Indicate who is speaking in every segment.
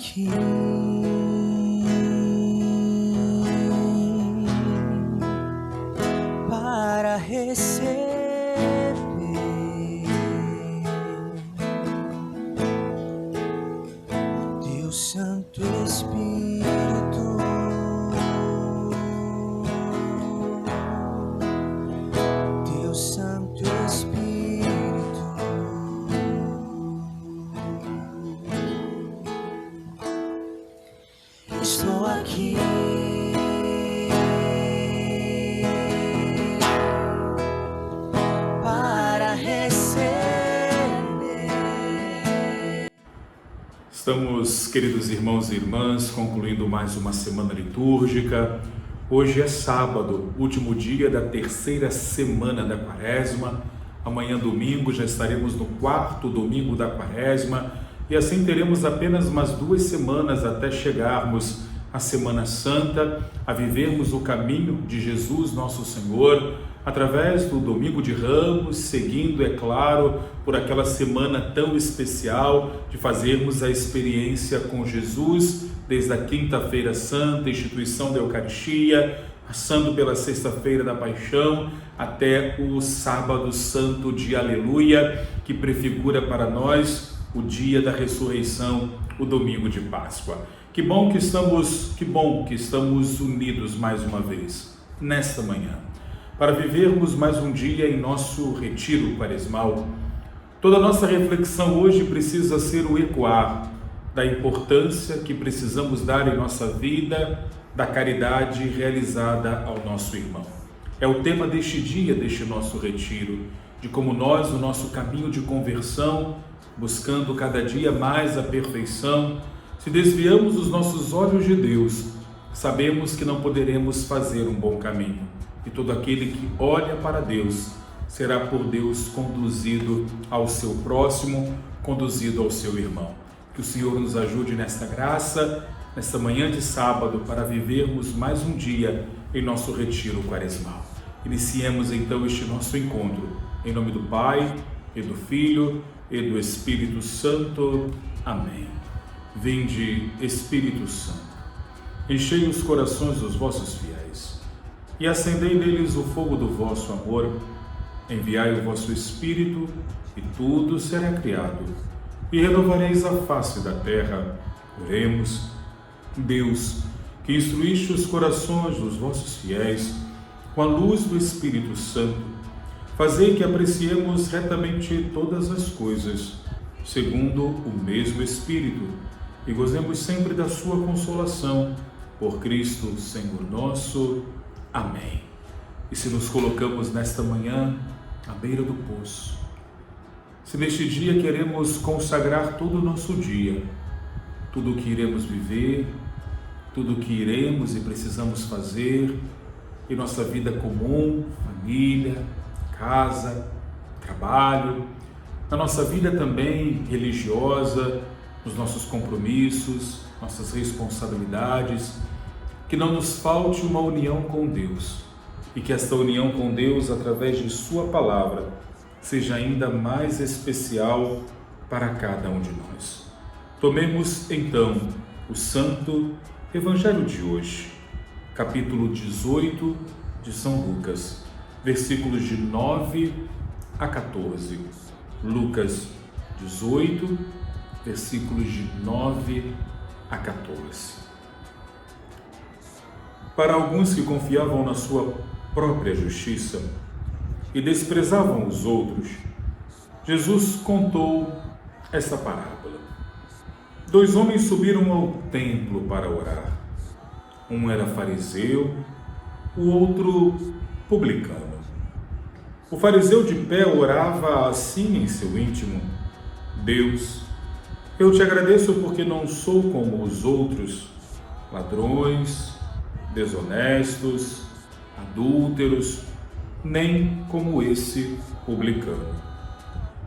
Speaker 1: aqui para receber Teu Santo Espírito, Teu Santo Espírito. Estou aqui para receber.
Speaker 2: Estamos, queridos irmãos e irmãs, concluindo mais uma semana litúrgica. Hoje é sábado, último dia da terceira semana da Quaresma. Amanhã, domingo, já estaremos no quarto domingo da Quaresma. E assim teremos apenas umas 2 semanas até chegarmos à Semana Santa, a vivermos o caminho de Jesus, nosso Senhor, através do Domingo de Ramos, seguindo, é claro, por aquela semana tão especial de fazermos a experiência com Jesus, desde a Quinta-feira Santa, instituição da Eucaristia, passando pela Sexta-feira da Paixão, até o Sábado Santo de Aleluia, que prefigura para nós o dia da ressurreição, o domingo de Páscoa. Que bom que estamos unidos mais uma vez, nesta manhã, para vivermos mais um dia em nosso retiro quaresmal. Toda a nossa reflexão hoje precisa ser o ecoar da importância que precisamos dar em nossa vida, da caridade realizada ao nosso irmão. É o tema deste dia, deste nosso retiro, de como nós, no nosso caminho de conversão, buscando cada dia mais a perfeição, se desviamos os nossos olhos de Deus, sabemos que não poderemos fazer um bom caminho. E todo aquele que olha para Deus será por Deus conduzido ao seu próximo, conduzido ao seu irmão. Que o Senhor nos ajude nesta graça, nesta manhã de sábado, para vivermos mais um dia em nosso retiro quaresmal. Iniciemos então este nosso encontro. Em nome do Pai, e do Filho, e do Espírito Santo. Amém. Vinde, Espírito Santo, enchei os corações dos vossos fiéis e acendei neles o fogo do vosso amor. Enviai o vosso Espírito e tudo será criado e renovareis a face da terra. Oremos. Deus, que instruíste os corações dos vossos fiéis com a luz do Espírito Santo, fazei que apreciemos retamente todas as coisas, segundo o mesmo Espírito, e gozemos sempre da sua consolação. Por Cristo, Senhor nosso. Amém. E se nos colocamos nesta manhã à beira do poço, se neste dia queremos consagrar todo o nosso dia, tudo o que iremos viver, tudo o que iremos e precisamos fazer em nossa vida comum, família, casa, trabalho, na nossa vida também religiosa, nos nossos compromissos, nossas responsabilidades, que não nos falte uma união com Deus e que esta união com Deus, através de Sua Palavra, seja ainda mais especial para cada um de nós. Tomemos então o Santo Evangelho de hoje, capítulo 18 de São Lucas, versículos de 9 a 14. Lucas 18, versículos de 9 a 14. Para alguns que confiavam na sua própria justiça e desprezavam os outros, Jesus contou esta parábola. 2 homens subiram ao templo para orar. Um era fariseu, o outro publicano. O fariseu de pé orava assim em seu íntimo: Deus, eu te agradeço porque não sou como os outros, ladrões, desonestos, adúlteros, nem como esse publicano.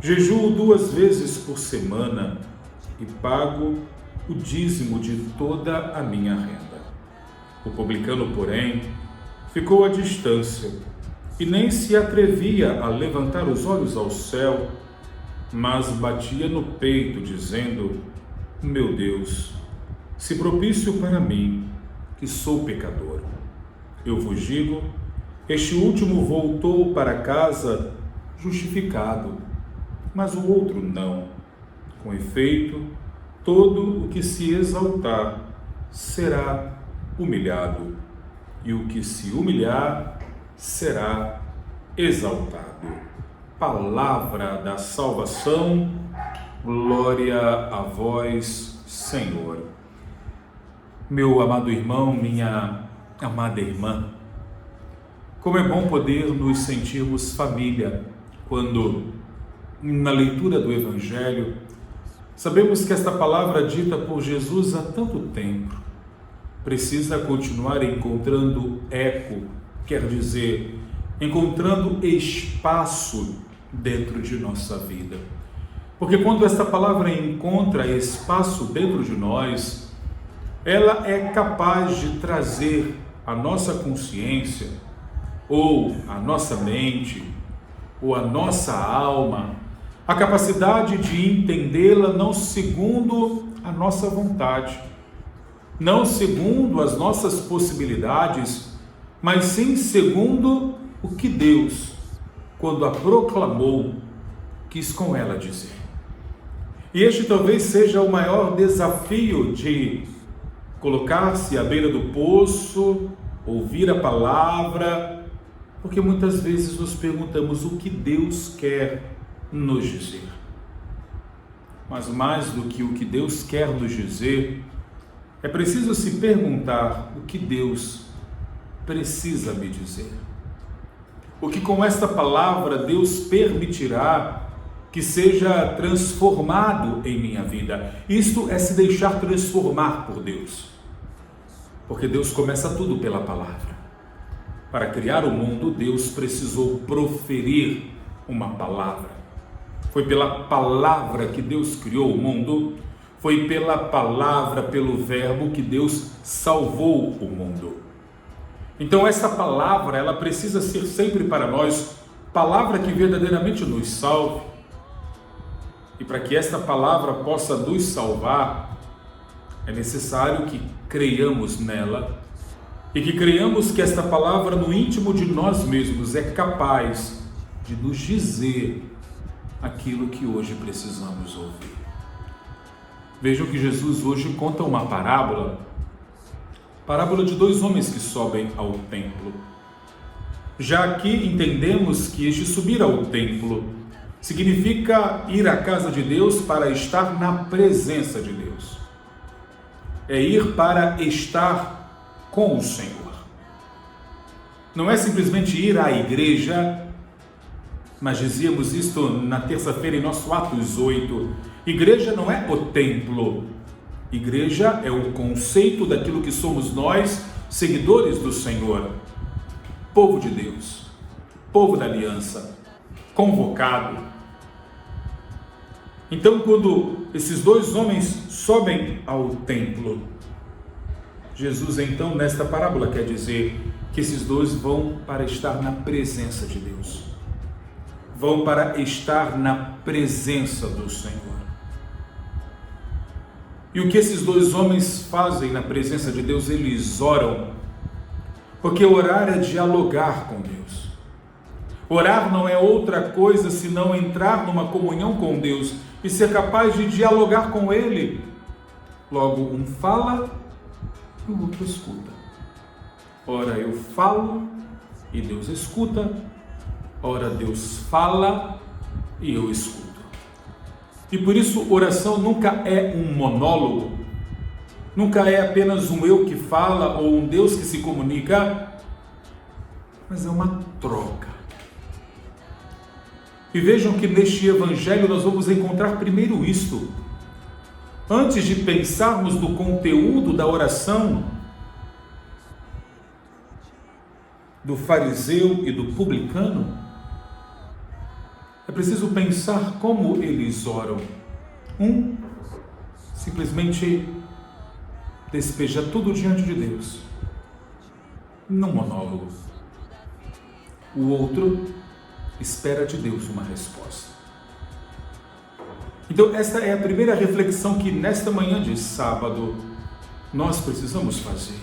Speaker 2: Jejuo 2 vezes por semana e pago o dízimo de toda a minha renda. O publicano, porém, ficou à distância e nem se atrevia a levantar os olhos ao céu, mas batia no peito, dizendo: Meu Deus, se propício para mim, que sou pecador. Eu vos digo, este último voltou para casa justificado, mas o outro não. Com efeito, todo o que se exaltar será humilhado, e o que se humilhar será exaltado. Palavra da salvação, glória a vós, Senhor. Meu amado irmão, minha amada irmã, como é bom poder nos sentirmos família quando, na leitura do Evangelho, sabemos que esta palavra dita por Jesus há tanto tempo precisa continuar encontrando eco, quer dizer, encontrando espaço dentro de nossa vida. Porque quando esta palavra encontra espaço dentro de nós, ela é capaz de trazer à nossa consciência, ou à nossa mente, ou à nossa alma, a capacidade de entendê-la não segundo a nossa vontade, não segundo as nossas possibilidades, mas sim segundo o que Deus, quando a proclamou, quis com ela dizer. E este talvez seja o maior desafio de colocar-se à beira do poço, ouvir a palavra, porque muitas vezes nos perguntamos o que Deus quer nos dizer. Mas mais do que o que Deus quer nos dizer, é preciso se perguntar o que Deus precisa me dizer. O que com esta palavra Deus permitirá que seja transformado em minha vida. Isto é se deixar transformar por Deus. Porque Deus começa tudo pela palavra. Para criar o mundo, Deus precisou proferir uma palavra. Foi pela palavra que Deus criou o mundo. Foi pela palavra, pelo verbo que Deus salvou o mundo. Então essa palavra, ela precisa ser sempre para nós palavra que verdadeiramente nos salve. E para que esta palavra possa nos salvar, é necessário que creiamos nela e que creiamos que esta palavra no íntimo de nós mesmos é capaz de nos dizer aquilo que hoje precisamos ouvir. Vejam que Jesus hoje conta uma parábola de dois homens que sobem ao templo. Já aqui entendemos que este subir ao templo significa ir à casa de Deus para estar na presença de Deus. É ir para estar com o Senhor. Não é simplesmente ir à igreja, mas dizíamos isto na terça-feira em nosso Atos 8. Igreja não é o templo. Igreja é o conceito daquilo que somos nós, seguidores do Senhor. Povo de Deus, povo da aliança, convocado. Então, quando esses dois homens sobem ao templo, Jesus, então, nesta parábola, quer dizer que esses dois vão para estar na presença de Deus. Vão para estar na presença do Senhor. E o que esses dois homens fazem na presença de Deus? Eles oram. Porque orar é dialogar com Deus. Orar não é outra coisa senão entrar numa comunhão com Deus e ser capaz de dialogar com Ele. Logo, um fala e o outro escuta. Ora, eu falo e Deus escuta. Ora, Deus fala e eu escuto. E por isso, oração nunca é um monólogo, nunca é apenas um eu que fala ou um Deus que se comunica, mas é uma troca. E vejam que neste Evangelho nós vamos encontrar primeiro isto. Antes de pensarmos no conteúdo da oração do fariseu e do publicano, é preciso pensar como eles oram. Um simplesmente despeja tudo diante de Deus, num monólogo. O outro espera de Deus uma resposta. Então esta é a primeira reflexão que nesta manhã de sábado nós precisamos fazer.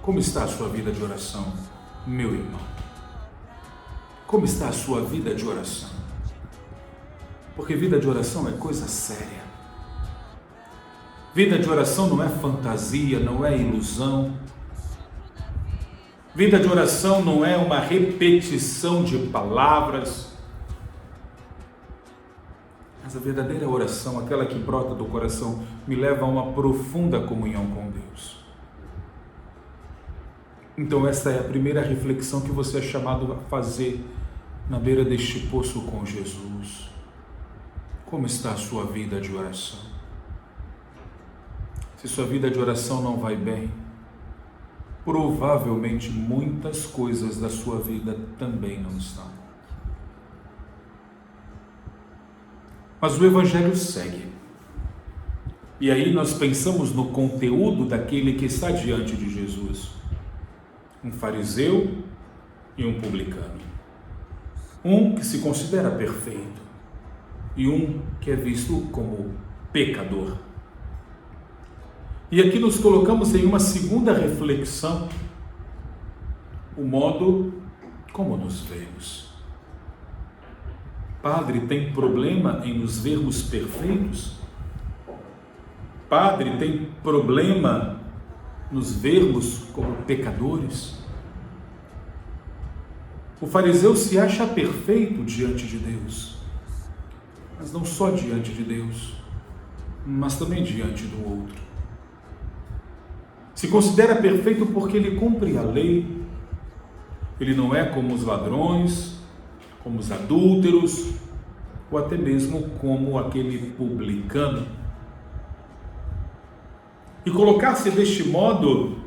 Speaker 2: Como está a sua vida de oração, meu irmão? Como está a sua vida de oração? Porque vida de oração é coisa séria. Vida de oração não é fantasia, não é ilusão. Vida de oração não é uma repetição de palavras. Mas a verdadeira oração, aquela que brota do coração, me leva a uma profunda comunhão com Deus. Então essa é a primeira reflexão que você é chamado a fazer na beira deste poço com Jesus. Como está a sua vida de oração? Se sua vida de oração não vai bem, provavelmente muitas coisas da sua vida também não estão. Mas o Evangelho segue. E aí nós pensamos no conteúdo daquele que está diante de Jesus. Um fariseu e um publicano. Um que se considera perfeito e um que é visto como pecador. E aqui nos colocamos em uma segunda reflexão, o modo como nos vemos. Padre, tem problema em nos vermos perfeitos? Padre, tem problema nos vermos como pecadores? O fariseu se acha perfeito diante de Deus, mas não só diante de Deus, mas também diante do outro. Se considera perfeito porque ele cumpre a lei, ele não é como os ladrões, como os adúlteros, ou até mesmo como aquele publicano. E colocar-se deste modo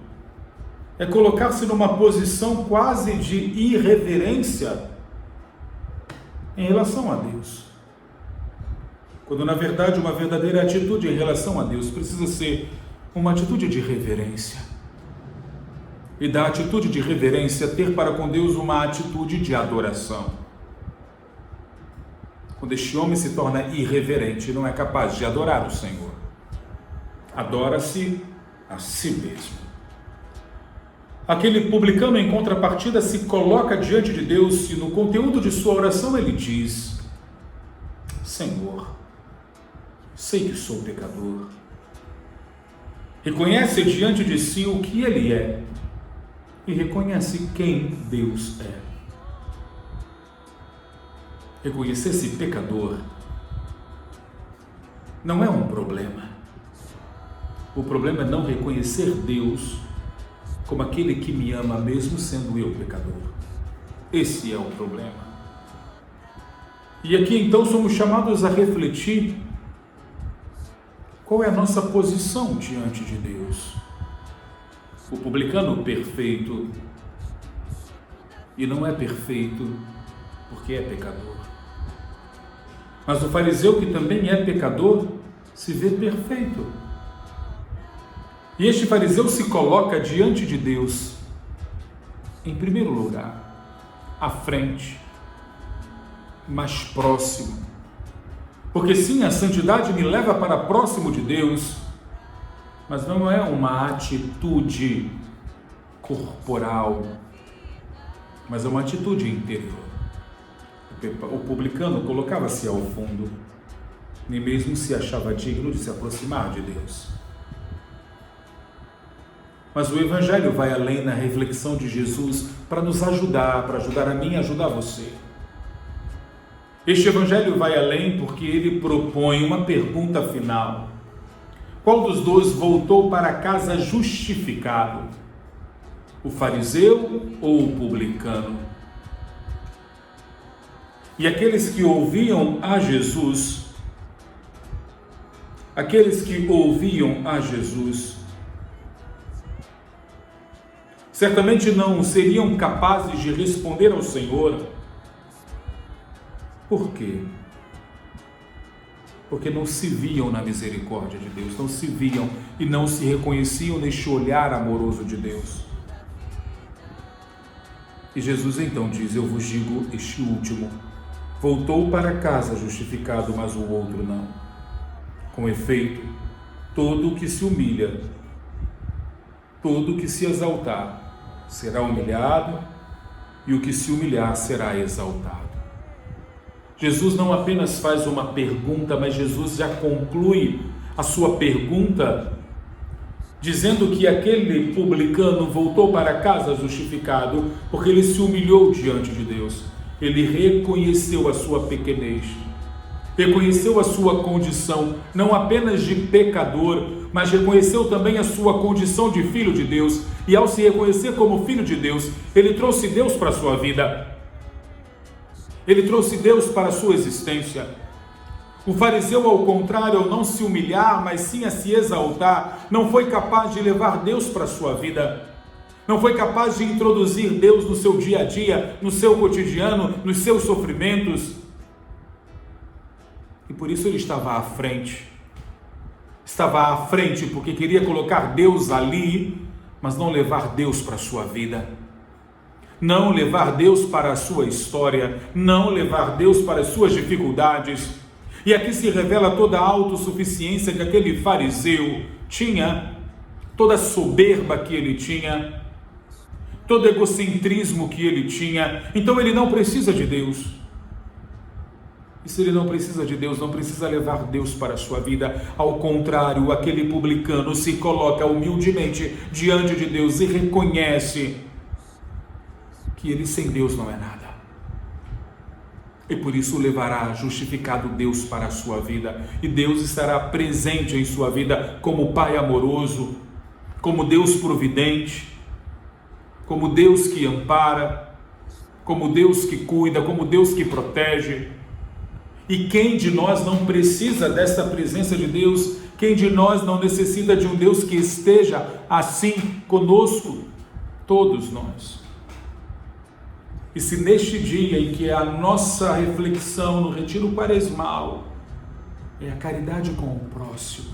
Speaker 2: é colocar-se numa posição quase de irreverência em relação a Deus. Quando na verdade uma verdadeira atitude em relação a Deus precisa ser uma atitude de reverência. E da atitude de reverência ter para com Deus uma atitude de adoração. Quando este homem se torna irreverente, não é capaz de adorar o Senhor. Adora-se a si mesmo. Aquele publicano, em contrapartida, se coloca diante de Deus e no conteúdo de sua oração ele diz: Senhor, sei que sou pecador. Reconhece diante de si o que ele é e reconhece quem Deus é. Reconhecer-se pecador não é um problema. O problema é não reconhecer Deus como aquele que me ama, mesmo sendo eu pecador. Esse é o problema. E aqui então somos chamados a refletir qual é a nossa posição diante de Deus. O publicano perfeito, e não é perfeito porque é pecador. Mas o fariseu, que também é pecador, se vê perfeito. E este fariseu se coloca diante de Deus, em primeiro lugar, à frente, mais próximo. Porque sim, a santidade me leva para próximo de Deus, mas não é uma atitude corporal, mas é uma atitude interior. O publicano colocava-se ao fundo, nem mesmo se achava digno de se aproximar de Deus. Mas o Evangelho vai além na reflexão de Jesus para nos ajudar, para ajudar a mim e ajudar você. Este Evangelho vai além porque ele propõe uma pergunta final. Qual dos dois voltou para casa justificado? O fariseu ou o publicano? E aqueles que ouviam a Jesus, certamente não seriam capazes de responder ao Senhor. Por quê? Porque não se viam na misericórdia de Deus, não se viam e não se reconheciam neste olhar amoroso de Deus. E Jesus então diz: eu vos digo, este último voltou para casa justificado, mas o outro não. Com efeito, todo o que se humilha Todo que se exaltar será humilhado, e o que se humilhar será exaltado. Jesus não apenas faz uma pergunta, mas Jesus já conclui a sua pergunta dizendo que aquele publicano voltou para casa justificado porque ele se humilhou diante de Deus. Ele reconheceu a sua pequenez, reconheceu a sua condição, não apenas de pecador, mas reconheceu também a sua condição de filho de Deus. E ao se reconhecer como filho de Deus, ele trouxe Deus para a sua vida. Ele trouxe Deus para a sua existência. O fariseu, ao contrário, ao não se humilhar, mas sim a se exaltar, não foi capaz de levar Deus para a sua vida. Não foi capaz de introduzir Deus no seu dia a dia, no seu cotidiano, nos seus sofrimentos. E por isso ele estava à frente. Estava à frente porque queria colocar Deus ali, mas não levar Deus para a sua vida. Não levar Deus para a sua história. Não levar Deus para as suas dificuldades. E aqui se revela toda a autossuficiência que aquele fariseu tinha, toda a soberba que ele tinha, todo o egocentrismo que ele tinha. Então ele não precisa de Deus. E se ele não precisa de Deus, não precisa levar Deus para a sua vida. Ao contrário, aquele publicano se coloca humildemente diante de Deus e reconhece que ele sem Deus não é nada. E por isso levará justificado Deus para a sua vida. E Deus estará presente em sua vida como Pai amoroso, como Deus providente, como Deus que ampara, como Deus que cuida, como Deus que protege. E quem de nós não precisa dessa presença de Deus? Quem de nós não necessita de um Deus que esteja assim conosco? Todos nós. E se neste dia em que a nossa reflexão no retiro quaresmal é a caridade com o próximo,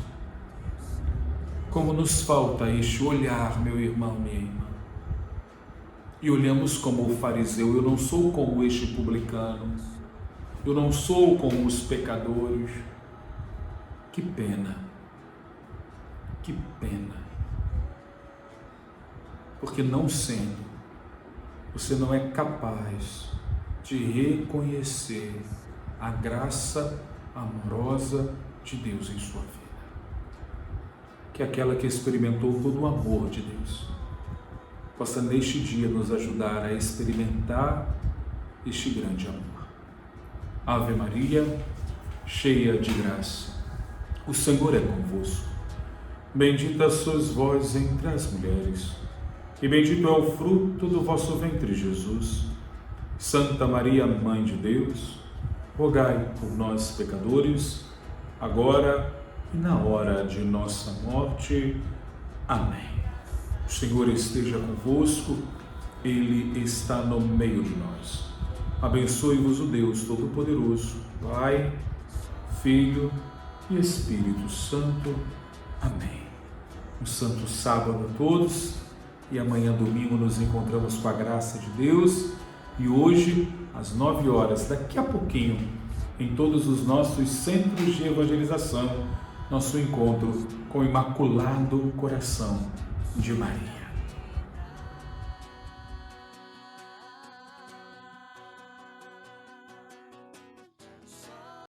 Speaker 2: como nos falta este olhar, meu irmão, minha irmã, e olhamos como o fariseu. Eu não sou como este publicano, eu não sou como os pecadores. Que pena, que pena, porque não sendo, você não é capaz de reconhecer a graça amorosa de Deus em sua vida, que é aquela que experimentou todo o amor de Deus, possa neste dia nos ajudar a experimentar este grande amor. Ave Maria, cheia de graça, o Senhor é convosco. Bendita sois vós entre as mulheres, e bendito é o fruto do vosso ventre, Jesus. Santa Maria, Mãe de Deus, rogai por nós, pecadores, agora e na hora de nossa morte. Amém. O Senhor esteja convosco, Ele está no meio de nós. Abençoe-vos o Deus Todo-Poderoso, Pai, Filho e Espírito Santo. Amém. Um santo sábado a todos. E amanhã, domingo, nos encontramos com a graça de Deus. E hoje, às 9 horas, daqui a pouquinho, em todos os nossos centros de evangelização, nosso encontro com o Imaculado Coração de Maria.